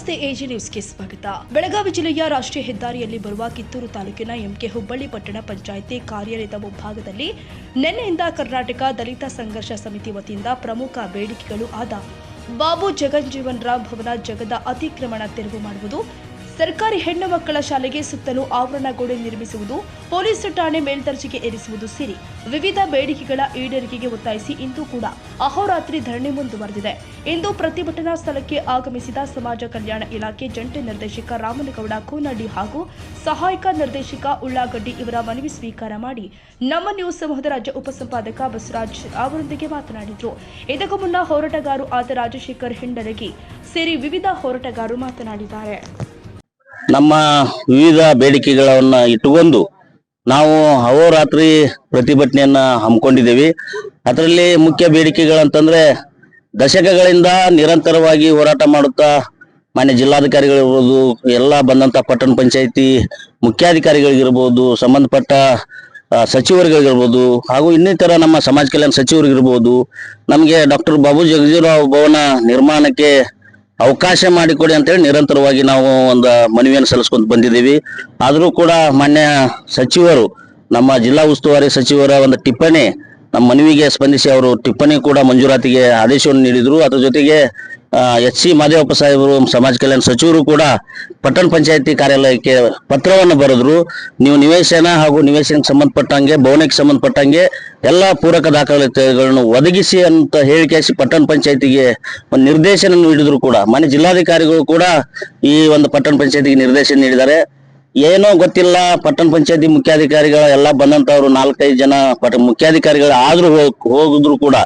ನಮಸ್ತೆ ಎಜಿ ನ್ಯೂಸ್ಗೆ ಸ್ವಾಗತ. ಬೆಳಗಾವಿ ಜಿಲ್ಲೆಯ ರಾಷ್ಟ್ರೀಯ ಹೆದ್ದಾರಿಯಲ್ಲಿ ಬರುವ ಕಿತ್ತೂರು ತಾಲೂಕಿನ ಎಂಕೆ ಹುಬ್ಬಳ್ಳಿ ಪಟ್ಟಣ ಪಂಚಾಯಿತಿ ಕಾರ್ಯಾಲಯದ ಮುಂಭಾಗದಲ್ಲಿ ನಿನ್ನೆಯಿಂದ ಕರ್ನಾಟಕ ದಲಿತ ಸಂಘರ್ಷ ಸಮಿತಿ ವತಿಯಿಂದ ಪ್ರಮುಖ ಬೇಡಿಕೆಗಳು ಆದ ಬಾಬು ಜಗಜ್ಜೀವನ್ ರಾಮ್ ಭವನ ಜಗದ ಅತಿಕ್ರಮಣ ತೆರವು ಮಾಡುವುದು, ಸರ್ಕಾರಿ ಹೆಣ್ಣು ಮಕ್ಕಳ ಶಾಲೆಗೆ ಸುತ್ತಲೂ ಆವರಣ ಗೋಡೆ ನಿರ್ಮಿಸುವುದು, ಪೊಲೀಸ್ ಠಾಣೆ ಮೇಲ್ದರ್ಜೆಗೆ ಏರಿಸುವುದು ಸೇರಿ ವಿವಿಧ ಬೇಡಿಕೆಗಳ ಈಡೇರಿಕೆಗೆ ಒತ್ತಾಯಿಸಿ ಇಂದು ಕೂಡ ಅಹೋರಾತ್ರಿ ಧರಣಿ ಮುಂದುವರೆದಿದೆ. ಇಂದು ಪ್ರತಿಭಟನಾ ಸ್ಥಳಕ್ಕೆ ಆಗಮಿಸಿದ ಸಮಾಜ ಕಲ್ಯಾಣ ಇಲಾಖೆ ಜಂಟಿ ನಿರ್ದೇಶಕ ರಾಮನಗೌಡ ಕೋನಹಳ್ಳಿ ಹಾಗೂ ಸಹಾಯಕ ನಿರ್ದೇಶಕ ಉಳ್ಳಾಗಡ್ಡಿ ಇವರ ಮನವಿ ಸ್ವೀಕಾರ ಮಾಡಿ ನಮ್ಮ ನ್ಯೂಸ್ ಸಮೂಹದ ರಾಜ್ಯ ಉಪಸಂಪಾದಕ ಬಸವರಾಜ್ ಅವರೊಂದಿಗೆ ಮಾತನಾಡಿದರು. ಇದಕ್ಕೂ ಮುನ್ನ ಹೋರಾಟಗಾರರು ಆದ ರಾಜಶೇಖರ್ ಹಿಂಡರಗಿ ಸೇರಿ ವಿವಿಧ ಹೋರಾಟಗಾರರು ಮಾತನಾಡಿದ್ದಾರೆ. ನಮ್ಮ ವಿವಿಧ ಬೇಡಿಕೆಗಳನ್ನ ಇಟ್ಟುಕೊಂಡು ನಾವು ಅಹೋರಾತ್ರಿ ಪ್ರತಿಭಟನೆಯನ್ನ ಹಮ್ಮಿಕೊಂಡಿದ್ದೇವೆ. ಅದರಲ್ಲಿ ಮುಖ್ಯ ಬೇಡಿಕೆಗಳಂತಂದ್ರೆ ದಶಕಗಳಿಂದ ನಿರಂತರವಾಗಿ ಹೋರಾಟ ಮಾಡುತ್ತಾ ಮಾನ್ಯ ಜಿಲ್ಲಾಧಿಕಾರಿಗಳಿರ್ಬೋದು, ಎಲ್ಲ ಬಂದಂತ ಪಟ್ಟಣ ಪಂಚಾಯಿತಿ ಮುಖ್ಯಾಧಿಕಾರಿಗಳಿಗಿರ್ಬೋದು, ಸಂಬಂಧಪಟ್ಟ ಸಚಿವರುಗಳಿಗಿರ್ಬೋದು ಹಾಗೂ ಇನ್ನಿತರ ನಮ್ಮ ಸಮಾಜ ಕಲ್ಯಾಣ ಸಚಿವರಿಗಿರ್ಬೋದು, ನಮಗೆ ಡಾಕ್ಟರ್ ಬಾಬು ಜಗಜೀವರಾಮ್ ಭವನ ನಿರ್ಮಾಣಕ್ಕೆ ಅವಕಾಶ ಮಾಡಿಕೊಡಿ ಅಂತೇಳಿ ನಿರಂತರವಾಗಿ ನಾವು ಒಂದು ಮನವಿಯನ್ನು ಸಲ್ಲಿಸ್ಕೊಂತ ಬಂದಿದ್ದೀವಿ. ಆದರೂ ಕೂಡ ಮಾನ್ಯ ಸಚಿವರು, ನಮ್ಮ ಜಿಲ್ಲಾ ಉಸ್ತುವಾರಿ ಸಚಿವರ ಒಂದು ಟಿಪ್ಪಣಿ ನಮ್ಮ ಮನವಿಗೆ ಸ್ಪಂದಿಸಿ ಅವರು ಟಿಪ್ಪಣಿ ಕೂಡ ಮಂಜೂರಾತಿಗೆ ಆದೇಶವನ್ನು ನೀಡಿದ್ರು. ಅದ್ರ ಜೊತೆಗೆ ಎಚ್ ಸಿ ಮಾದೇವಪ್ಪ ಸಾಹೇಬರು ಸಮಾಜ ಕಲ್ಯಾಣ ಸಚಿವರು ಕೂಡ ಪಟ್ಟಣ ಪಂಚಾಯತಿ ಕಾರ್ಯಾಲಯಕ್ಕೆ ಪತ್ರವನ್ನು ಬರೆದ್ರು. ನೀವು ನಿವೇಶನ ಹಾಗೂ ನಿವೇಶನಕ್ಕೆ ಸಂಬಂಧಪಟ್ಟಂಗೆ, ಭವನಕ್ಕೆ ಸಂಬಂಧಪಟ್ಟಂಗೆ ಎಲ್ಲ ಪೂರಕ ದಾಖಲಾತಿಗಳನ್ನು ಒದಗಿಸಿ ಅಂತ ಹೇಳಿಕೆಸಿ ಪಟ್ಟಣ ಪಂಚಾಯತಿಗೆ ಒಂದು ನಿರ್ದೇಶನ ನೀಡಿದ್ರು ಕೂಡ ಮಾನ್ಯ ಜಿಲ್ಲಾಧಿಕಾರಿಗಳು ಕೂಡ ಈ ಒಂದು ಪಟ್ಟಣ ಪಂಚಾಯತಿಗೆ ನಿರ್ದೇಶನ ನೀಡಿದ್ದಾರೆ. ಏನೋ ಗೊತ್ತಿಲ್ಲ, ಪಟ್ಟಣ ಪಂಚಾಯತಿ ಮುಖ್ಯಾಧಿಕಾರಿಗಳ ಎಲ್ಲ ಬಂದಂತವ್ರು 4-5 ಜನ ಮುಖ್ಯಾಧಿಕಾರಿಗಳು ಆದ್ರೂ ಹೋಗಿದ್ರು ಕೂಡ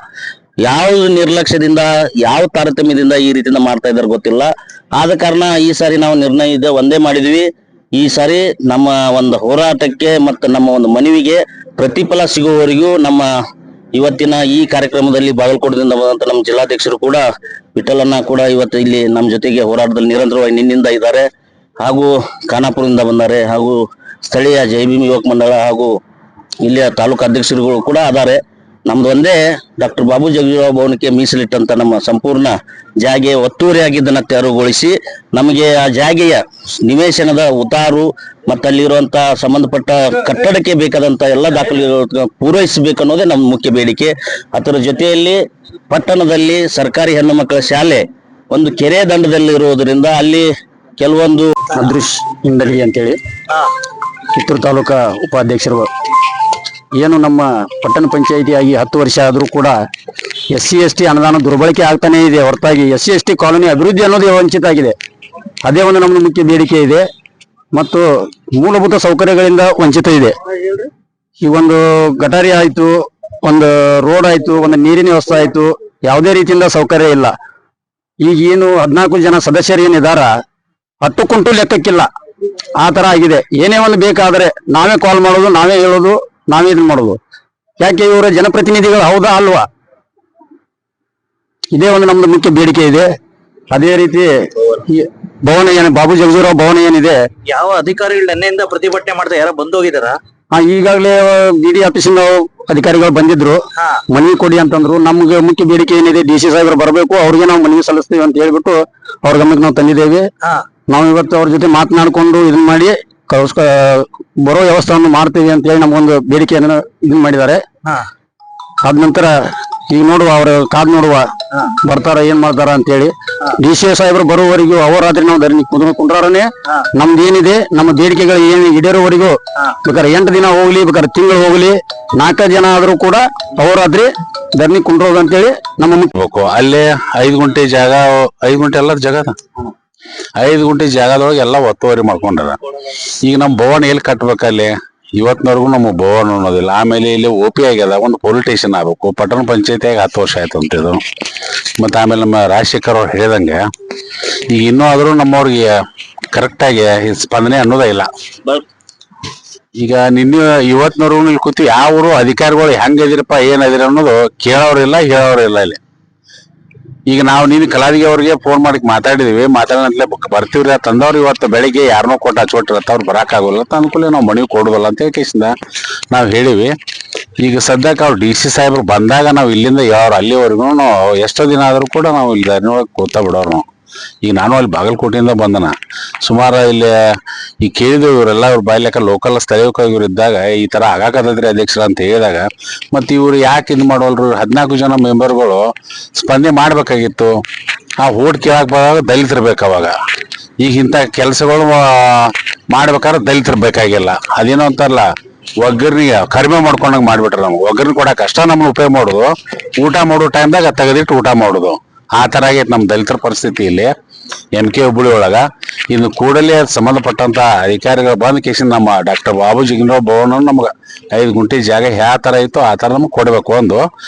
ಯಾವ ನಿರ್ಲಕ್ಷ್ಯದಿಂದ, ಯಾವ ತಾರತಮ್ಯದಿಂದ ಈ ರೀತಿಯಿಂದ ಮಾಡ್ತಾ ಇದ್ದಾರೆ ಗೊತ್ತಿಲ್ಲ. ಆದ ಕಾರಣ ಈ ಸಾರಿ ನಾವು ನಿರ್ಣಯ ಒಂದೇ ಮಾಡಿದ್ವಿ. ಈ ಸಾರಿ ನಮ್ಮ ಒಂದು ಹೋರಾಟಕ್ಕೆ ಮತ್ತು ನಮ್ಮ ಒಂದು ಮನವಿಗೆ ಪ್ರತಿಫಲ ಸಿಗುವವರೆಗೂ ನಮ್ಮ ಇವತ್ತಿನ ಈ ಕಾರ್ಯಕ್ರಮದಲ್ಲಿ ಬಾಗಲಕೋಟದಿಂದ ಬಂದಂತ ನಮ್ಮ ಜಿಲ್ಲಾಧ್ಯಕ್ಷರು ಕೂಡ ವಿಠಲನ್ನ ಕೂಡ ಇವತ್ತು ಇಲ್ಲಿ ನಮ್ಮ ಜೊತೆಗೆ ಹೋರಾಟದಲ್ಲಿ ನಿರಂತರವಾಗಿ ನಿನ್ನಿಂದ ಇದ್ದಾರೆ, ಹಾಗೂ ಖಾನಾಪುರದಿಂದ ಬಂದ್ದಾರೆ, ಹಾಗೂ ಸ್ಥಳೀಯ ಜೈಭೀಮ್ ಯುವಕ ಮಂಡಳ ಹಾಗೂ ಇಲ್ಲಿಯ ತಾಲೂಕು ಅಧ್ಯಕ್ಷರುಗಳು ಕೂಡ ಅದಾರೆ. ನಮ್ದು ಒಂದೇ ಡಾಕ್ಟರ್ ಬಾಬು ಜಗಜೀವರಾಮ್ ಭವನಕ್ಕೆ ಮೀಸಲಿಟ್ಟಂತ ನಮ್ಮ ಸಂಪೂರ್ಣ ಜಾಗೆ ಒತ್ತುವರಿ ಆಗಿದ್ದನ್ನ ತೆರವುಗೊಳಿಸಿ ನಮಗೆ ಆ ಜಾಗೆಯ ನಿವೇಶನದ ಉತಾರು ಮತ್ತು ಅಲ್ಲಿರುವಂತ ಸಂಬಂಧಪಟ್ಟ ಕಟ್ಟಡಕ್ಕೆ ಬೇಕಾದಂತ ಎಲ್ಲ ದಾಖಲೆಗಳು ಪೂರೈಸಬೇಕು ಅನ್ನೋದೇ ನಮ್ಮ ಮುಖ್ಯ ಬೇಡಿಕೆ. ಅದರ ಜೊತೆಯಲ್ಲಿ ಪಟ್ಟಣದಲ್ಲಿ ಸರ್ಕಾರಿ ಹೆಣ್ಣು ಮಕ್ಕಳ ಶಾಲೆ ಒಂದು ಕೆರೆ ದಂಡದಲ್ಲಿ ಇರುವುದರಿಂದ ಅಲ್ಲಿ ಕೆಲವೊಂದು ಅದೃಶ್ ಹಿಂಡಲಿ ಅಂತೇಳಿ ಕಿತ್ತೂರು ತಾಲೂಕಾ ಉಪಾಧ್ಯಕ್ಷರು, ಏನು ನಮ್ಮ ಪಟ್ಟಣ ಪಂಚಾಯಿತಿ ಆಗಿ 10 ವರ್ಷ ಆದರೂ ಕೂಡ SC ST ಅನುದಾನ ದುರ್ಬಳಕೆ ಆಗ್ತಾನೆ ಇದೆ ಹೊರತಾಗಿ SC ST ಕಾಲೋನಿ ಅಭಿವೃದ್ಧಿ ಅನ್ನೋದೇ ವಂಚಿತ ಆಗಿದೆ. ಅದೇ ಒಂದು ನಮ್ಮ ಮುಖ್ಯ ಬೇಡಿಕೆ ಇದೆ. ಮತ್ತು ಮೂಲಭೂತ ಸೌಕರ್ಯಗಳಿಂದ ವಂಚಿತ ಇದೆ. ಈ ಒಂದು ಗಟಾರಿ ಆಯ್ತು, ಒಂದು ರೋಡ್ ಆಯ್ತು, ಒಂದು ನೀರಿನ ವ್ಯವಸ್ಥೆ ಆಯ್ತು, ಯಾವುದೇ ರೀತಿಯಿಂದ ಸೌಕರ್ಯ ಇಲ್ಲ. ಈಗ ಏನು 14 ಜನ ಸದಸ್ಯರು ಏನಿದಾರ 10 ಕುಂಟು ಲೆಕ್ಕಕ್ಕಿಲ್ಲ, ಆ ತರ ಆಗಿದೆ. ಏನೇ ಒಂದು ಬೇಕಾದ್ರೆ ನಾವೇ ಕಾಲ್ ಮಾಡೋದು, ನಾವೇ ಹೇಳೋದು, ನಾವೇ ಇದನ್ನ ಮಾಡೋದು. ಯಾಕೆ ಇವರ ಜನಪ್ರತಿನಿಧಿಗಳು ಹೌದಾ ಅಲ್ವಾ? ಇದೇ ಒಂದು ನಮ್ದು ಮುಖ್ಯ ಬೇಡಿಕೆ ಇದೆ. ಅದೇ ರೀತಿ ಭವನ ಏನು ಬಾಬು ಜಗಜೀವರಾಮ್ ಭವನ ಏನಿದೆ, ಯಾವ ಅಧಿಕಾರಿಗಳು ನಿನ್ನೆಯಿಂದ ಪ್ರತಿಭಟನೆ ಮಾಡ್ತಾ ಯಾರೋ ಬಂದು ಹೋಗಿದಾರ? ಈಗಾಗಲೇ BD ಆಫೀಸಿಂದ ಅಧಿಕಾರಿಗಳು ಬಂದಿದ್ರು, ಮನವಿ ಕೊಡಿ ಅಂತಂದ್ರು. ನಮ್ಗೆ ಮುಖ್ಯ ಬೇಡಿಕೆ ಏನಿದೆ, DC ಸಾಹೇಬರು ಬರಬೇಕು, ಅವ್ರಿಗೆ ನಾವು ಮನವಿ ಸಲ್ಲಿಸ್ತೀವಿ ಅಂತ ಹೇಳ್ಬಿಟ್ಟು ಅವ್ರ ಗಮನಕ್ಕೆ ನಾವು ತಂದಿದ್ದೇವೆ. ನಾವು ಇವತ್ತು ಅವ್ರ ಜೊತೆ ಮಾತನಾಡ್ಕೊಂಡು ಇದನ್ನ ಮಾಡಿ ಬರೋ ವ್ಯವಸ್ಥೆಯನ್ನು ಮಾಡ್ತೀವಿ ಅಂತ ಹೇಳಿ ನಮಗೊಂದು ಬೇಡಿಕೆಯನ್ನು ಇದನ್ನ ಮಾಡಿದ್ದಾರೆ. ಅದ ನಂತರ ಈಗ ನೋಡುವ, ಅವ್ರ ಕಾದ್ ನೋಡುವ ಬರ್ತಾರ ಏನ್ ಮಾಡ್ತಾರ ಅಂತ ಹೇಳಿ. DC ಸಾಹೇಬರು ಬರುವವರೆಗೂ ಅಹೋರಾತ್ರಿ ನಾವು ಧರಣಿ ಕುಂಡ್ರಾರನೆ ನಮ್ದು ಏನಿದೆ, ನಮ್ಮ ಬೇಡಿಕೆಗಳು ಏನು ಈಡೇರೋವರೆಗೂ ಬೇಕಾದ್ರೆ 8 ದಿನ ಹೋಗ್ಲಿ, ಬೇಕಾದ್ರೆ ತಿಂಗಳು ಹೋಗ್ಲಿ, 4 ಜನ ಆದ್ರೂ ಕೂಡ ಅಹೋರಾತ್ರಿ ಧರಣಿ ಕುಂಡ್ರೋದು ಅಂತೇಳಿ ನಮ್ಮ ಮುಖ್ಯಬೇಕು. ಅಲ್ಲೇ 5 ಗುಂಟೆ ಜಾಗ, 5 ಗುಂಟೆ ಎಲ್ಲ ಜಾಗ, 5 ಗುಂಟೆ ಜಾಗದೊಳಗೆ ಎಲ್ಲ ಒತ್ತುವರಿ ಮಾಡ್ಕೊಂಡಾರ. ಈಗ ನಮ್ಮ ಭವನ ಎಲ್ಲಿ ಕಟ್ಬೇಕಲ್ಲಿ ಇವತ್ತಿನವರೆಗೂ ನಮಗೆ ಭವನ ಅನ್ನೋದಿಲ್ಲ. ಆಮೇಲೆ ಇಲ್ಲಿ OP ಆಗ್ಯದ, ಒಂದು ಪೊಲೀಸ್ ಸ್ಟೇಷನ್ ಆಗ್ಬೇಕು. ಪಟ್ಟಣ ಪಂಚಾಯತಿಯಾಗ 10 ವರ್ಷ ಆಯ್ತು ಅಂತಿದ್ದು. ಮತ್ತೆ ಆಮೇಲೆ ನಮ್ಮ ರಾಜಶೇಖರ್ ಅವ್ರು ಹೇಳಿದಂಗೆ ಈಗ ಇನ್ನೂ ಆದ್ರೂ ನಮ್ಮವ್ರಿಗೆ ಕರೆಕ್ಟಾಗಿ ಸ್ಪಂದನೆ ಅನ್ನೋದೇ ಇಲ್ಲ. ಈಗ ಇವತ್ತಿನವರೆಗೂ ಇಲ್ಲಿ ಕೂತಿ ಯಾವ ಅಧಿಕಾರಿಗಳು ಹೆಂಗದಿರಪ್ಪ, ಏನದಿರ ಅನ್ನೋದು ಕೇಳೋರಿಲ್ಲ, ಹೇಳೋರಿಲ್ಲ ಇಲ್ಲಿ. ಈಗ ನಾವು ನೀನು ಕಲಾವಿಗೆ ಅವ್ರಿಗೆ ಫೋನ್ ಮಾಡಿ ಮಾತಾಡಿದೀವಿ, ಮಾತಾಡಂತಲೇ ಬರ್ತೀವ್ರಿ ತಂದವ್ರು. ಇವತ್ತು ಬೆಳಿಗ್ಗೆ ಯಾರನ್ನೋ ಕೊಟ್ಟು ಹಚ್ಕೊಟ್ಟಿರತ್ತ, ಅವ್ರು ಬರಕಾಗಲ್ಲ ಅಂತ ಅನುಕೂಲ ನಾವು ಮನವಿ ಕೊಡುದಲ್ಲ ಅಂತ ಕೇಸಿಂದ ನಾವು ಹೇಳಿವಿ. ಈಗ ಸದ್ಯಕ್ಕೆ ಅವ್ರು DC ಸಾಹೇಬ್ರು ಬಂದಾಗ ನಾವು ಇಲ್ಲಿಂದ ಯಾರು ಅಲ್ಲಿವರೆಗೂ ಎಷ್ಟೋ ದಿನ ಆದ್ರೂ ಕೂಡ ನಾವು ಇಲ್ಲಿ ಧರಣಿ ಒಳಗೆ ಕೂತಾ ಬಿಡೋರು. ಈಗ ನಾನು ಅಲ್ಲಿ ಬಾಗಲಕೋಟೆಯಿಂದ ಬಂದನ ಸುಮಾರು ಇಲ್ಲಿ ಈ ಕೇಳಿದ್ರು ಇವರೆಲ್ಲ ಇವ್ರ ಬಾಯ್ಲೆಕ್ಕ ಲೋಕಲ್ ಸ್ಥಳೀಯ ಇವ್ರು ಇದ್ದಾಗ ಈ ತರ ಆಗಾಕತ್ತದ್ರಿ ಅಧ್ಯಕ್ಷರ ಅಂತ ಹೇಳಿದಾಗ ಮತ್ತೆ ಇವ್ರು ಯಾಕೆ ಇದು ಮಾಡೋಲ್ರು 14 ಜನ ಮೆಂಬರ್ಗಳು ಸ್ಪಂದನೆ ಮಾಡ್ಬೇಕಾಗಿತ್ತು. ಆ ಓಟ್ ಕೇಳಕ್ ಬಂದಾಗ ದಲಿತರು ಬೇಕು ಅವಾಗ. ಈಗ ಇಂಥ ಕೆಲಸಗಳು ಮಾಡ್ಬೇಕಾದ್ರೆ ದಲಿತರು ಬೇಕಾಗಿಲ್ಲ. ಅದೇನೋ ಅಂತಾರಲ್ಲ ಒಗ್ಗರ್ನಿಗೆ ಕಡಿಮೆ ಮಾಡ್ಕೊಂಡಂಗೆ ಮಾಡ್ಬಿಟ್ರ ನಮ್ಗೆ. ಒಗ್ಗರ್ನಿ ಕೊಡಕ್ ಅಷ್ಟ ನಮ್ಗೆ ಉಪಯೋಗ ಮಾಡೋದು, ಊಟ ಮಾಡೋ ಟೈಮ್ದಾಗ ತೆಗೆದಿಟ್ಟು ಊಟ ಮಾಡೋದು. ಆ ತರ ಆಗೈತೆ ನಮ್ಮ ದಲಿತರ ಪರಿಸ್ಥಿತಿ ಇಲ್ಲಿ MK ಹುಬ್ಬಳ್ಳಿ ಒಳಗ. ಇನ್ನು ಕೂಡಲೇ ಸಂಬಂಧಪಟ್ಟಂತ ಅಧಿಕಾರಿಗಳು ಬಂದ ಕೇಸಿಂದ ನಮ್ಮ ಡಾಕ್ಟರ್ ಬಾಬು ಜಗಜೀವನರಾಮ್ ಭವನ ನಮ್ಗೆ 5 ಗುಂಟೆ ಜಾಗ ಯಾವ ತರ ಇತ್ತು ಆ ತರ ನಮ್ಗೆ ಕೊಡ್ಬೇಕು. ಒಂದು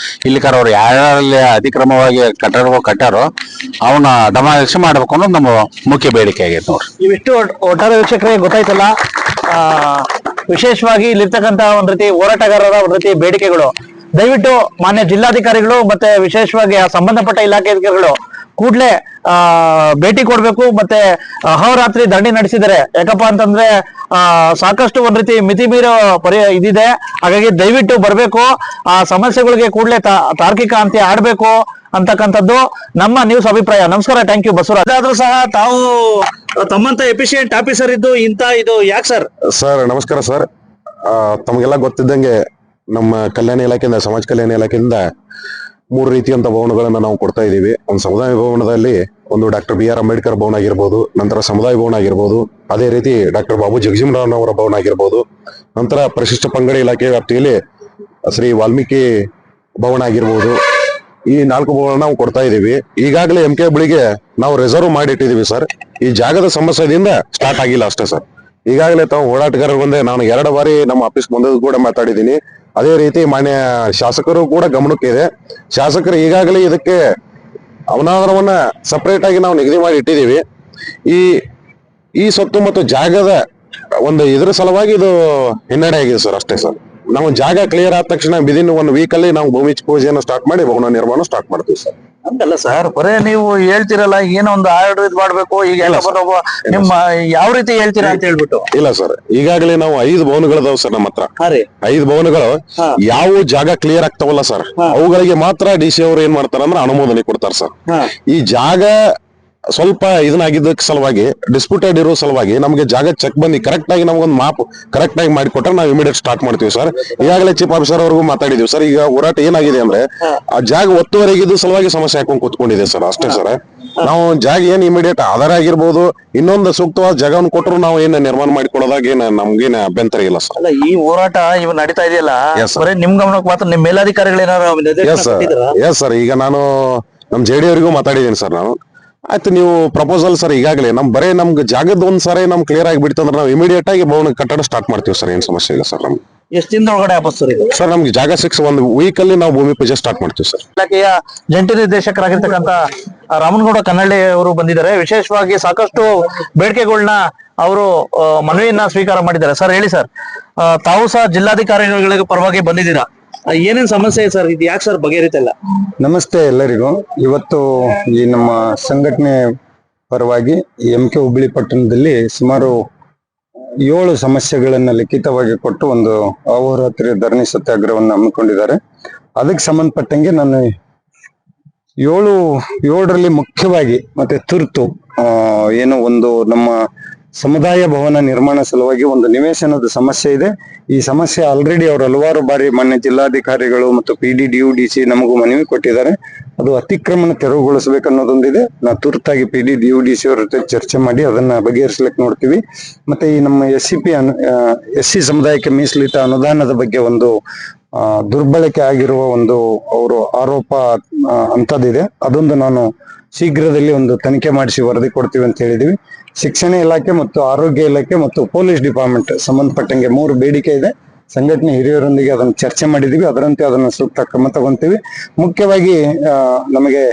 ಇಲ್ಲಿಕಾರ ಅವ್ರು ಯಾರಲ್ಲಿ ಅತಿಕ್ರಮವಾಗಿ ಕಟ್ಟಡಗಳು ಕಟ್ಟಾರೋ ಅವನ್ನ ಡಮಾಲಿಷ್ ಮಾಡ್ಬೇಕು ಅನ್ನೋದು ನಮ್ಮ ಮುಖ್ಯ ಬೇಡಿಕೆ ಆಗೈತೆ ನೋಡ್ರಿ. ಇವಿಷ್ಟು ಒಟ್ಟಾರೆ ವೀಕ್ಷಕರಿಗೆ ಗೊತ್ತಾಯ್ತಲ್ಲ. ವಿಶೇಷವಾಗಿ ಇಲ್ಲಿರ್ತಕ್ಕಂತ ಒಂದ್ ರೀತಿ ಹೋರಾಟಗಾರರ ಒಂದ್ ರೀತಿ ಬೇಡಿಕೆಗಳು. ದಯವಿಟ್ಟು ಮಾನ್ಯ ಜಿಲ್ಲಾಧಿಕಾರಿಗಳು ಮತ್ತೆ ವಿಶೇಷವಾಗಿ ಆ ಸಂಬಂಧಪಟ್ಟ ಇಲಾಖೆ ಅಧಿಕಾರಿಗಳು ಕೂಡ್ಲೆ ಭೇಟಿ ಕೊಡ್ಬೇಕು. ಮತ್ತೆ ಅಹೋರಾತ್ರಿ ಧರಣಿ ನಡೆಸಿದ್ದಾರೆ. ಯಾಕಪ್ಪ ಅಂತಂದ್ರೆ ಸಾಕಷ್ಟು ಒಂದ್ ರೀತಿ ಮಿತಿ ಮೀರೋ ಇದಿದೆ. ಹಾಗಾಗಿ ದಯವಿಟ್ಟು ಬರ್ಬೇಕು, ಆ ಸಮಸ್ಯೆಗಳಿಗೆ ಕೂಡ್ಲೆ ತಾರ್ಕಿಕ ಅಂತ್ಯ ಆಡ್ಬೇಕು ಅಂತಕ್ಕಂಥದ್ದು ನಮ್ಮ ನ್ಯೂಸ್ ಅಭಿಪ್ರಾಯ. ನಮಸ್ಕಾರ, ಥ್ಯಾಂಕ್ ಯು ಬಸವರಾಜ್. ಅದಾದ್ರೂ ಸಹ ತಾವು ತಮ್ಮಂತ ಎಫಿಷಿಯೆಂಟ್ ಆಫೀಸರ್ ಇದ್ದು ಇದು ಯಾಕೆ ಸರ್? ಸರ್ ನಮಸ್ಕಾರ ಸರ್. ತಮಗೆಲ್ಲ ಗೊತ್ತಿದ್ದಂಗೆ ನಮ್ಮ ಕಲ್ಯಾಣ ಇಲಾಖೆಯಿಂದ, ಸಮಾಜ ಕಲ್ಯಾಣ ಇಲಾಖೆಯಿಂದ 3 ರೀತಿಯಂತ ಭವನಗಳನ್ನ ನಾವು ಕೊಡ್ತಾ ಇದೀವಿ. ಒಂದು ಸಮುದಾಯ ಭವನದಲ್ಲಿ ಒಂದು ಡಾಕ್ಟರ್ BR ಅಂಬೇಡ್ಕರ್ ಭವನ ಆಗಿರ್ಬೋದು, ನಂತರ ಸಮುದಾಯ ಭವನ ಆಗಿರ್ಬೋದು, ಅದೇ ರೀತಿ ಡಾಕ್ಟರ್ ಬಾಬು ಜಗಜೀವನರಾಮ್ ಅವರ ಭವನ ಆಗಿರ್ಬೋದು, ನಂತರ ಪರಿಶಿಷ್ಟ ಪಂಗಡ ಇಲಾಖೆ ವ್ಯಾಪ್ತಿಯಲ್ಲಿ ಶ್ರೀ ವಾಲ್ಮೀಕಿ ಭವನ ಆಗಿರ್ಬೋದು. ಈ 4 ಭವನ ನಾವು ಕೊಡ್ತಾ ಇದೀವಿ. ಈಗಾಗಲೇ MK ಹುಬ್ಬಳ್ಳಿಗೆ ನಾವು ರಿಸರ್ವ್ ಮಾಡಿಟ್ಟಿದೀವಿ ಸರ್. ಈ ಜಾಗದ ಸಮಸ್ಯೆದಿಂದ ಸ್ಟಾರ್ಟ್ ಆಗಿಲ್ಲ ಅಷ್ಟೇ ಸರ್. ಈಗಾಗಲೇ ತಾವು ಹೋರಾಟಗಾರರು ಬಂದೆ ನಾನು 2 ಬಾರಿ ನಮ್ಮ ಆಫೀಸ್ ಬಂದದ್ದು ಕೂಡ ಮಾತಾಡಿದ್ದೀನಿ. ಅದೇ ರೀತಿ ಮಾನ್ಯ ಶಾಸಕರು ಕೂಡ ಗಮನಕ್ಕೆ ಇದೆ. ಶಾಸಕರು ಈಗಾಗಲೇ ಇದಕ್ಕೆ ಅವನಾದರವನ್ನ ಸಪರೇಟ್ ಆಗಿ ನಾವು ನಿಗದಿ ಮಾಡಿ ಇಟ್ಟಿದ್ದೀವಿ. ಈ ಸೊತ್ತು ಮತ್ತು ಜಾಗದ ಒಂದು ಇದರ ಸಲುವಾಗಿ ಇದು ಹಿನ್ನಡೆ ಆಗಿದೆ ಸರ್, ಅಷ್ಟೇ ಸರ್. ನಾವು ಜಾಗ ಕ್ಲಿಯರ್ ಆದ ತಕ್ಷಣ ವಿದಿನ್ 1 ವೀಕ್ ಅಲ್ಲಿ ನಾವು ಭೂಮಿ ಪೂಜೆಯನ್ನು ಸ್ಟಾರ್ಟ್ ಮಾಡಿ ಭವನ ನಿರ್ಮಾಣ ಸ್ಟಾರ್ಟ್ ಮಾಡ್ತೀವಿ ಸರ್. ಅಂತಲ್ಲ ಸರ್, ಬರೇ ನೀವು ಹೇಳ್ತಿರಲ್ಲ ಏನೋ ಒಂದು ಆರ್ಡರ್ ಇದು ಮಾಡ್ಬೇಕು. ಈಗ ನಿಮ್ಮ ಯಾವ ರೀತಿ ಹೇಳ್ತೀರಾ ಅಂತ ಹೇಳ್ಬಿಟ್ಟು. ಇಲ್ಲ ಸರ್, ಈಗಾಗಲೇ ನಾವು 5 ಭವನಗಳದಾವ್ ಸರ್ ನಮ್ಮ ಹತ್ರ. 5 ಭವನಗಳು ಯಾವ ಜಾಗ ಕ್ಲಿಯರ್ ಆಗ್ತಾವಲ್ಲ ಸರ್, ಅವುಗಳಿಗೆ ಮಾತ್ರ DC ಅವರು ಏನ್ ಮಾಡ್ತಾರ ಅಂದ್ರೆ ಅನುಮೋದನೆ ಕೊಡ್ತಾರ ಸರ್. ಈ ಜಾಗ ಸ್ವಲ್ಪ ಇದನ್ನಾಗಿದ್ದಕ್ಕೆ ಸಲುವಾಗಿ ಡಿಸ್ಪ್ಯೂಟೆಡ್ ಇರೋ ಸಲುವಾಗಿ ನಮಗೆ ಜಾಗ ಚೆಕ್ ಬಂದು ಕರೆಕ್ಟ್ ಆಗಿ ನಮಗೊಂದು ಮಾಪ್ ಕರೆಕ್ಟ್ ಆಗಿ ಮಾಡಿಕೊಟ್ರೆ ನಾವು ಇಮಿಡಿಯೇಟ್ ಸ್ಟಾರ್ಟ್ ಮಾಡ್ತೀವಿ ಸರ್. ಈಗಾಗಲೇ ಚೀಫ್ ಆಫೀಸರ್ ಅವ್ರಿಗೂ ಮಾತಾಡಿದೀವಿ ಸರ್. ಈಗ ಹೋರಾಟ ಏನಾಗಿದೆ ಅಂದ್ರೆ ಆ ಜಾಗ ಒತ್ತುವರೆಗಿದ್ದು ಸಲುವಾಗಿ ಸಮಸ್ಯೆ ಹಾಕೊಂಡು ಕೂತ್ಕೊಂಡಿದೆ ಸರ್, ಅಷ್ಟೇ ಸರ್. ನಾವು ಜಾಗ ಏನ್ ಇಮಿಡಿಯೇಟ್ ಆಧಾರ ಆಗಿರ್ಬೋದು, ಇನ್ನೊಂದು ಸೂಕ್ತವಾದ ಜಾಗವನ್ನು ಕೊಟ್ಟರು ನಾವು ಏನ್ ನಿರ್ಮಾಣ ಮಾಡಿಕೊಡೋದಾಗ ಏನ ನಮ್ಗೇನ ಅಭ್ಯಂತರ ಇಲ್ಲ ಸರ್. ಅಲ್ಲ, ಈ ಹೋರಾಟ ಇವ್ ನಡೀತಾ ಇದೆಯಲ್ಲ, ಬರೀ ನಿಮ್ ಗಮನಕ್ಕೆ ಮಾತ್ರ ನಿಮ್ಮ ಮೇಲಾಧಿಕಾರಿಗಳು ಏನಾದ್ರು? ಎಸ್ ಸರ್, ಈಗ ನಾನು ನಮ್ JD ಅವರಿಗೂ ಮಾತಾಡಿದ್ದೀನಿ ಸರ್. ನಾನು ಆಯ್ತು, ನೀವು ಪ್ರಪೋಸಲ್ ಸರ್ ಈಗಾಗಲೇ ಬರೇ ನಮ್ಗೆ ಜಾಗದ ಒಂದ್ ಸಾರಿ ನಮ್ ಕ್ಲಿಯರ್ ಆಗಿ ಬಿಡ್ತಂದ್ರೆ ನಾವು ಇಮಿಡಿಯೇಟ್ ಆಗಿ ಭವನ ಕಟ್ಟಡ ಸ್ಟಾರ್ಟ್ ಮಾಡ್ತೀವಿ ಸರ್. ಏನ್ ಸಮಸ್ಯೆ ಇಲ್ಲ ಸರ್. ನಮ್ಗೆ ಎಷ್ಟು ದಿನದ ಒಳಗಡೆ ವಾಪಸ್ ಸರ್ ನಮ್ಗೆ ಜಾಗ 1 ವೀಕ್ ಅಲ್ಲಿ ನಾವು ಭೂಮಿ ಪೂಜೆ ಸ್ಟಾರ್ಟ್ ಮಾಡ್ತೀವಿ ಸರ್. ಇಲಾಖೆಯ ಜಂಟಿ ನಿರ್ದೇಶಕರಾಗಿರ್ತಕ್ಕಂಥ ರಾಮನಗೌಡ ಕನ್ನಳ್ಳಿ ಅವರು ಬಂದಿದ್ದಾರೆ. ವಿಶೇಷವಾಗಿ ಸಾಕಷ್ಟು ಬೇಡಿಕೆಗಳನ್ನ ಅವರು ಮನವಿಯನ್ನ ಸ್ವೀಕಾರ ಮಾಡಿದ್ದಾರೆ. ಸರ್ ಹೇಳಿ ಸರ್, ತಾವು ಸಹ ಜಿಲ್ಲಾಧಿಕಾರಿಗಳ ಪರವಾಗಿ ಬಂದಿದ್ದೀರಾ, ಏನೇನ್ ಸಮಸ್ಯೆ ಸರ್? ಇದು ಯಾಕೆ ಸರ್ ಬಗೆಹರಿತಲ್ಲ? ನಮಸ್ತೆ ಎಲ್ಲರಿಗೂ. ಇವತ್ತು ಈ ನಮ್ಮ ಸಂಘಟನೆ ಪರವಾಗಿ MK ಹುಬ್ಬಳ್ಳಿ ಪಟ್ಟಣದಲ್ಲಿ ಸುಮಾರು 7 ಸಮಸ್ಯೆಗಳನ್ನ ಲಿಖಿತವಾಗಿ ಕೊಟ್ಟು ಒಂದು ಅಹೋರಾತ್ರಿ ಧರಣಿ ಸತ್ಯಾಗ್ರಹವನ್ನು ಹಮ್ಮಿಕೊಂಡಿದ್ದಾರೆ. ಅದಕ್ಕೆ ಸಂಬಂಧಪಟ್ಟಂಗೆ ನಾನು 7ರಲ್ಲಿ ಮುಖ್ಯವಾಗಿ ಮತ್ತೆ ತುರ್ತು ಏನು ಒಂದು ನಮ್ಮ ಸಮುದಾಯ ಭವನ ನಿರ್ಮಾಣ ಸಲುವಾಗಿ ಒಂದು ನಿವೇಶನದ ಸಮಸ್ಯೆ ಇದೆ. ಈ ಸಮಸ್ಯೆ ಆಲ್ರೆಡಿ ಅವರು ಹಲವಾರು ಬಾರಿ ಮಾನ್ಯ ಜಿಲ್ಲಾಧಿಕಾರಿಗಳು ಮತ್ತು PD DUDC ನಮಗೂ ಮನವಿ ಕೊಟ್ಟಿದ್ದಾರೆ. ಅದು ಅತಿಕ್ರಮಣ ತೆರವುಗೊಳಿಸಬೇಕನ್ನೋದೊಂದಿದೆ. ನಾವು ತುರ್ತಾಗಿ PD DUDC ಅವರ ಜೊತೆ ಚರ್ಚೆ ಮಾಡಿ ಅದನ್ನ ಬಗೆಹರಿಸಲಿಕ್ಕೆ ನೋಡ್ತೀವಿ. ಮತ್ತೆ ಈ ನಮ್ಮ SC ಸಮುದಾಯಕ್ಕೆ ಮೀಸಲಿಟ್ಟ ಅನುದಾನದ ಬಗ್ಗೆ ಒಂದು ದುರ್ಬಳಕೆ ಆಗಿರುವ ಒಂದು ಅವರು ಆರೋಪ ಅಂತದಿದೆ. ಅದೊಂದು ನಾನು ಶೀಘ್ರದಲ್ಲಿ ಒಂದು ತನಿಖೆ ಮಾಡಿಸಿ ವರದಿ ಕೊಡ್ತೀವಿ ಅಂತ ಹೇಳಿದೀವಿ. ಶಿಕ್ಷಣ ಇಲಾಖೆ ಮತ್ತು ಆರೋಗ್ಯ ಇಲಾಖೆ ಮತ್ತು ಪೊಲೀಸ್ ಡಿಪಾರ್ಟ್ಮೆಂಟ್ ಸಂಬಂಧಪಟ್ಟಂಗೆ 3 ಬೇಡಿಕೆ ಇದೆ. ಸಂಘಟನೆ ಹಿರಿಯರೊಂದಿಗೆ ಅದನ್ನು ಚರ್ಚೆ ಮಾಡಿದೀವಿ. ಅದರಂತೆ ಅದನ್ನು ಸೂಕ್ತ ಕ್ರಮ ತಗೊಂತೀವಿ. ಮುಖ್ಯವಾಗಿ ನಮಗೆ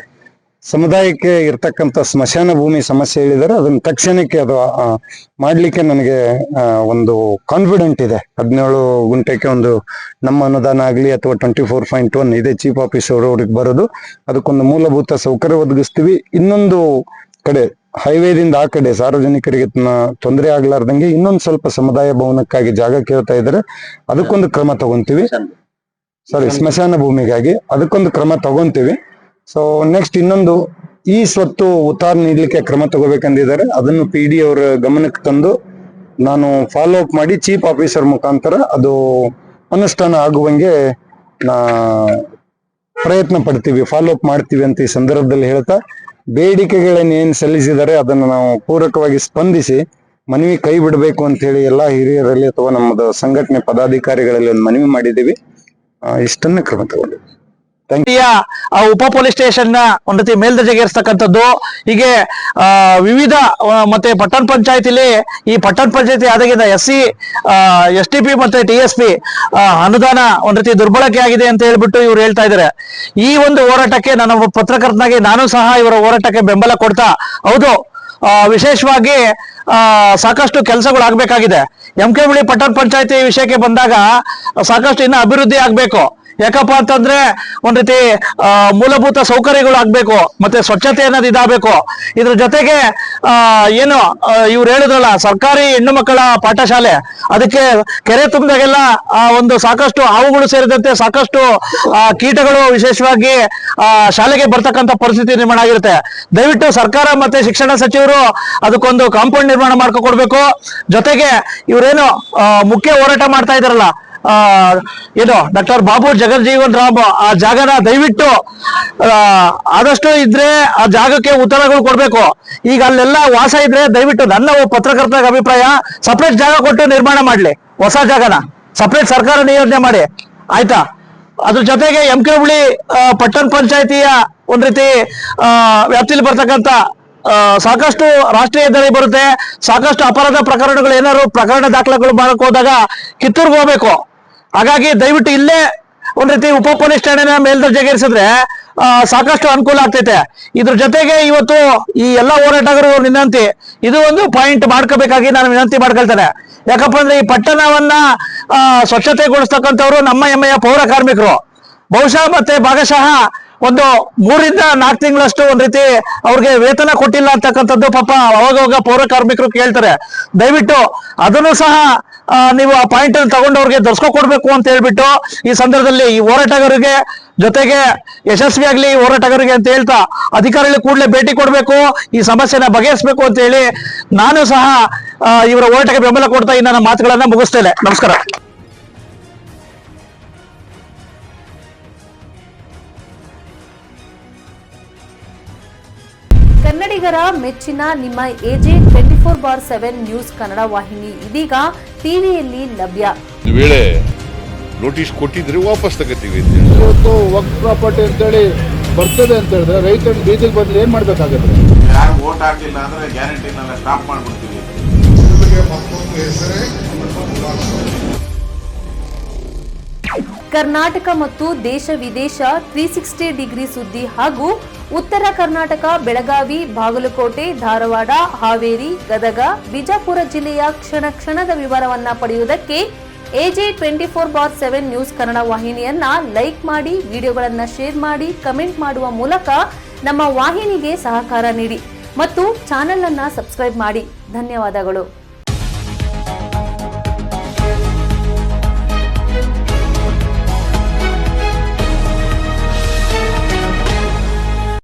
ಸಮುದಾಯಕ್ಕೆ ಇರ್ತಕ್ಕಂಥ ಸ್ಮಶಾನ ಭೂಮಿ ಸಮಸ್ಯೆ ಹೇಳಿದರೆ ಅದನ್ನ ತಕ್ಷಣಕ್ಕೆ ಅದು ಮಾಡ್ಲಿಕ್ಕೆ ನನಗೆ ಒಂದು ಕಾನ್ಫಿಡೆಂಟ್ ಇದೆ. 17 ಗುಂಟೆಗೆ ಒಂದು ನಮ್ಮ ಅನುದಾನ ಆಗ್ಲಿ ಅಥವಾ 24.1 ಇದೆ ಚೀಫ್ ಆಫೀಸರ್ ಅವ್ರಿಗೆ ಬರೋದು. ಅದಕ್ಕೊಂದು ಮೂಲಭೂತ ಸೌಕರ್ಯ ಒದಗಿಸ್ತೀವಿ. ಇನ್ನೊಂದು ಕಡೆ ಹೈವೇದಿಂದ ಆ ಕಡೆ ಸಾರ್ವಜನಿಕರಿಗೆ ತೊಂದರೆ ಆಗ್ಲಾರ್ದಂಗೆ ಇನ್ನೊಂದು ಸ್ವಲ್ಪ ಸಮುದಾಯ ಭವನಕ್ಕಾಗಿ ಜಾಗ ಕೇಳ್ತಾ ಇದ್ದಾರೆ. ಅದಕ್ಕೊಂದು ಕ್ರಮ ತಗೊಂತೀವಿ. ಸ್ಮಶಾನ ಭೂಮಿಗಾಗಿ ಅದಕ್ಕೊಂದು ಕ್ರಮ ತಗೊಂತೀವಿ. ಸೊ ನೆಕ್ಸ್ಟ್ ಇನ್ನೊಂದು ಈ ಸ್ವತ್ತು ಉತ್ತಾರ ನೀಡಲಿಕ್ಕೆ ಕ್ರಮ ತಗೋಬೇಕಂದಿದ್ದಾರೆ. ಅದನ್ನು PD ಅವರ ಗಮನಕ್ಕೆ ತಂದು ನಾನು ಫಾಲೋ ಅಪ್ ಮಾಡಿ ಚೀಫ್ ಆಫೀಸರ್ ಮುಖಾಂತರ ಅದು ಅನುಷ್ಠಾನ ಆಗುವಂಗೆ ಪ್ರಯತ್ನ ಪಡ್ತೀವಿ, ಫಾಲೋ ಅಪ್ ಮಾಡ್ತೀವಿ ಅಂತ ಈ ಸಂದರ್ಭದಲ್ಲಿ ಹೇಳ್ತಾ, ಬೇಡಿಕೆಗಳನ್ನ ಏನ್ ಸಲ್ಲಿಸಿದ್ದಾರೆ ಅದನ್ನು ನಾವು ಪೂರಕವಾಗಿ ಸ್ಪಂದಿಸಿ ಮನವಿ ಕೈ ಬಿಡಬೇಕು ಅಂತ ಹೇಳಿ ಎಲ್ಲಾ ಹಿರಿಯರಲ್ಲಿ ಅಥವಾ ನಮ್ಮದು ಸಂಘಟನೆ ಪದಾಧಿಕಾರಿಗಳಲ್ಲಿ ಒಂದು ಮನವಿ ಮಾಡಿದ್ದೀವಿ. ಇಷ್ಟನ್ನ ಕ್ರಮ ತಗೊಂಡಿವಿ. ಉಪ ಪೊಲೀಸ್ ಸ್ಟೇಷನ್ ನ ಒಂದ್ ರೀತಿ ಮೇಲ್ದರ್ಜೆಗೇರಿಸ್ತಕ್ಕಂಥದ್ದು, ಹೀಗೆ ವಿವಿಧ ಮತ್ತೆ ಪಟ್ಟಣ ಪಂಚಾಯತಿಲಿ ಈ ಪಟ್ಟಣ ಪಂಚಾಯತಿ ಆದಾಗಿಂದ SC STP ಮತ್ತೆ TSP ಅನುದಾನ ಒಂದ್ ರೀತಿ ದುರ್ಬಳಕೆ ಆಗಿದೆ ಅಂತ ಹೇಳ್ಬಿಟ್ಟು ಇವ್ರು ಹೇಳ್ತಾ ಇದ್ದಾರೆ. ಈ ಒಂದು ಹೋರಾಟಕ್ಕೆ ನಾನು ಪತ್ರಕರ್ತನಾಗಿ ನಾನು ಸಹ ಇವರ ಹೋರಾಟಕ್ಕೆ ಬೆಂಬಲ ಕೊಡ್ತಾ, ಹೌದು ವಿಶೇಷವಾಗಿ ಸಾಕಷ್ಟು ಕೆಲಸಗಳು ಆಗ್ಬೇಕಾಗಿದೆ. MKಹುಳಿ ಪಟ್ಟಣ ಪಂಚಾಯತಿ ವಿಷಯಕ್ಕೆ ಬಂದಾಗ ಸಾಕಷ್ಟು ಇನ್ನು ಅಭಿವೃದ್ಧಿ ಆಗ್ಬೇಕು. ಯಾಕಪ್ಪ ಅಂತಂದ್ರೆ ಒಂದ್ ರೀತಿ ಮೂಲಭೂತ ಸೌಕರ್ಯಗಳು ಆಗ್ಬೇಕು, ಮತ್ತೆ ಸ್ವಚ್ಛತೆ ಅನ್ನೋದು ಇದಾಗಬೇಕು. ಇದ್ರ ಜೊತೆಗೆ ಏನು ಇವ್ರು ಹೇಳಿದ್ರಲ್ಲ ಸರ್ಕಾರಿ ಹೆಣ್ಣು ಮಕ್ಕಳ ಪಾಠಶಾಲೆ, ಅದಕ್ಕೆ ಕೆರೆ ತುಂಬಿದಾಗೆಲ್ಲ ಒಂದು ಸಾಕಷ್ಟು ಹಾವುಗಳು ಸೇರಿದಂತೆ ಸಾಕಷ್ಟು ಕೀಟಗಳು ವಿಶೇಷವಾಗಿ ಶಾಲೆಗೆ ಬರ್ತಕ್ಕಂಥ ಪರಿಸ್ಥಿತಿ ನಿರ್ಮಾಣ ಆಗಿರುತ್ತೆ. ದಯವಿಟ್ಟು ಸರ್ಕಾರ ಮತ್ತೆ ಶಿಕ್ಷಣ ಸಚಿವರು ಅದಕ್ಕೊಂದು ಕಾಂಪೌಂಡ್ ನಿರ್ಮಾಣ ಮಾಡ್ಕೊಡ್ಬೇಕು. ಜೊತೆಗೆ ಇವರೇನು ಮುಖ್ಯ ಹೋರಾಟ ಮಾಡ್ತಾ ಇದಾರಲ್ಲ, ಏನು ಡಾಕ್ಟರ್ ಬಾಬು ಜಗಜೀವನ್ ರಾಮ್ ಆ ಜಾಗನ ದಯವಿಟ್ಟು ಆದಷ್ಟು ಇದ್ರೆ ಆ ಜಾಗಕ್ಕೆ ಉತ್ತರಗಳು ಕೊಡ್ಬೇಕು. ಈಗ ಅಲ್ಲೆಲ್ಲ ವಾಸ ಇದ್ರೆ ದಯವಿಟ್ಟು ನನ್ನ ಪತ್ರಕರ್ತರ ಅಭಿಪ್ರಾಯ ಸಪರೇಟ್ ಜಾಗ ಕೊಟ್ಟು ನಿರ್ಮಾಣ ಮಾಡ್ಲಿ, ಹೊಸ ಜಾಗನ ಸಪರೇಟ್ ಸರ್ಕಾರ ನಿಯೋಜನೆ ಮಾಡಿ, ಆಯ್ತಾ. ಅದ್ರ ಜೊತೆಗೆ MKಹುಳಿ ಪಟ್ಟಣ ಪಂಚಾಯತಿಯ ಒಂದ್ ರೀತಿ ವ್ಯಾಪ್ತಿಯಲ್ಲಿ ಬರ್ತಕ್ಕಂಥ ಸಾಕಷ್ಟು ರಾಷ್ಟ್ರೀಯ ಹೆದ್ದಾರಿ ಬರುತ್ತೆ, ಸಾಕಷ್ಟು ಅಪರಾಧ ಪ್ರಕರಣಗಳು ಏನಾದ್ರು ಪ್ರಕರಣ ದಾಖಲೆಗಳು ಮಾಡಕ್ ಹೋದಾಗ ಕಿತ್ತೂರ್ಗೆ ಹೋಗ್ಬೇಕು. ಹಾಗಾಗಿ ದಯವಿಟ್ಟು ಇಲ್ಲೇ ಒಂದ್ ರೀತಿ ಉಪ ಪೊಲೀಸ್ ಠಾಣೆನ ಮೇಲ್ದರ್ಜೆಗೇರಿಸಿದ್ರೆ ಸಾಕಷ್ಟು ಅನುಕೂಲ ಆಗ್ತೈತೆ. ಇದ್ರ ಜೊತೆಗೆ ಇವತ್ತು ಈ ಎಲ್ಲಾ ಹೋರಾಟಗಾರರು ವಿನಂತಿ, ಇದು ಒಂದು ಪಾಯಿಂಟ್ ಮಾಡ್ಕೋಬೇಕಾಗಿ ನಾನು ವಿನಂತಿ ಮಾಡ್ಕೊಳ್ತೇನೆ. ಯಾಕಪ್ಪ ಅಂದ್ರೆ ಈ ಪಟ್ಟಣವನ್ನ ಸ್ವಚ್ಛತೆಗೊಳಿಸ್ತಕ್ಕಂಥವ್ರು ನಮ್ಮ ಹೆಮ್ಮೆಯ ಪೌರ ಕಾರ್ಮಿಕರು. ಬಹುಶಃ ಮತ್ತೆ ಭಾಗಶಃ ಒಂದು 3 ರಿಂದ 4 ತಿಂಗಳಷ್ಟು ಒಂದ್ ರೀತಿ ಅವ್ರಿಗೆ ವೇತನ ಕೊಟ್ಟಿಲ್ಲ ಅಂತಕ್ಕಂಥದ್ದು ಪಾಪ ಅವಾಗವಾಗ ಪೌರ ಕಾರ್ಮಿಕರು ಕೇಳ್ತಾರೆ. ದಯವಿಟ್ಟು ಅದನ್ನು ಸಹ ನೀವು ಆ ಪಾಯಿಂಟ್ ಅನ್ನು ತಗೊಂಡವ್ರಿಗೆ ದರ್ಸ್ಕೊಡ್ಬೇಕು ಅಂತ ಹೇಳ್ಬಿಟ್ಟು ಈ ಸಂದರ್ಭದಲ್ಲಿ ಈ ಹೋರಾಟಗಾರರಿಗೆ ಜೊತೆಗೆ ಯಶಸ್ವಿಯಾಗ್ಲಿ ಹೋರಾಟಗಾರರಿಗೆ ಅಂತ ಹೇಳ್ತಾ, ಅಧಿಕಾರಿಗಳು ಕೂಡಲೇ ಭೇಟಿ ಕೊಡ್ಬೇಕು, ಈ ಸಮಸ್ಯೆನ ಬಗೆಹರಿಸಬೇಕು ಅಂತ ಹೇಳಿ ನಾನು ಸಹ ಇವರ ಹೋರಾಟಕ್ಕೆ ಬೆಂಬಲ ಕೊಡ್ತಾ ಈ ನನ್ನ ಮಾತುಗಳನ್ನ ಮುಗಿಸ್ತೇನೆ. ನಮಸ್ಕಾರ. ಕನ್ನಡಿಗರ ಮೆಚ್ಚಿನ ನಿಮ್ಮ AJ 24/7 ನ್ಯೂಸ್ ಕನ್ನಡ ವಾಹಿನಿ ಇದೀಗ ಟಿವಿಯಲ್ಲಿ ಲಭ್ಯ. ವೇಳೆ ನೋಟಿಸ್ ಕೊಟ್ಟಿದ್ರೆ ವಾಪಸ್ ತಗೋತೀವಿ. ಇವತ್ತು ವಕ್ಫ್ ಪ್ರಾಪರ್ಟಿ ಅಂತೇಳಿ ಬರ್ತದೆ ಅಂತ ಹೇಳಿದ್ರೆ ರೈತರು ಬೀದಿಗೆ ಬಂದು ಏನ್ ಮಾಡ್ಬೇಕಾಗುತ್ತೆ? ಯಾರು ವೋಟ್ ಹಾಕಿಲ್ಲ ಅಂದ್ರೆ ಗ್ಯಾರಂಟಿನೆಲ್ಲ ಸ್ಟಾಪ್ ಮಾಡ್ಬಿಡ್ತೀವಿ. ಕರ್ನಾಟಕ ಮತ್ತು ದೇಶ ವಿದೇಶ 360 ಡಿಗ್ರಿ ಸುದ್ದಿ ಹಾಗೂ ಉತ್ತರ ಕರ್ನಾಟಕ, ಬೆಳಗಾವಿ, ಬಾಗಲಕೋಟೆ, ಧಾರವಾಡ, ಹಾವೇರಿ, ಗದಗ, ಬಿಜಾಪುರ ಜಿಲ್ಲೆಯ ಕ್ಷಣ ಕ್ಷಣದ ವಿವರವನ್ನ ಪಡೆಯುವುದಕ್ಕೆ AJ 24/7 ನ್ಯೂಸ್ ಕನ್ನಡ ವಾಹಿನಿಯನ್ನ ಲೈಕ್ ಮಾಡಿ, ವಿಡಿಯೋಗಳನ್ನ ಶೇರ್ ಮಾಡಿ, ಕಮೆಂಟ್ ಮಾಡುವ ಮೂಲಕ ನಮ್ಮ ವಾಹಿನಿಗೆ ಸಹಕಾರ ನೀಡಿ ಮತ್ತು ಚಾನೆಲ್ ಅನ್ನ ಸಬ್ಸ್ಕ್ರೈಬ್ ಮಾಡಿ. ಧನ್ಯವಾದಗಳು.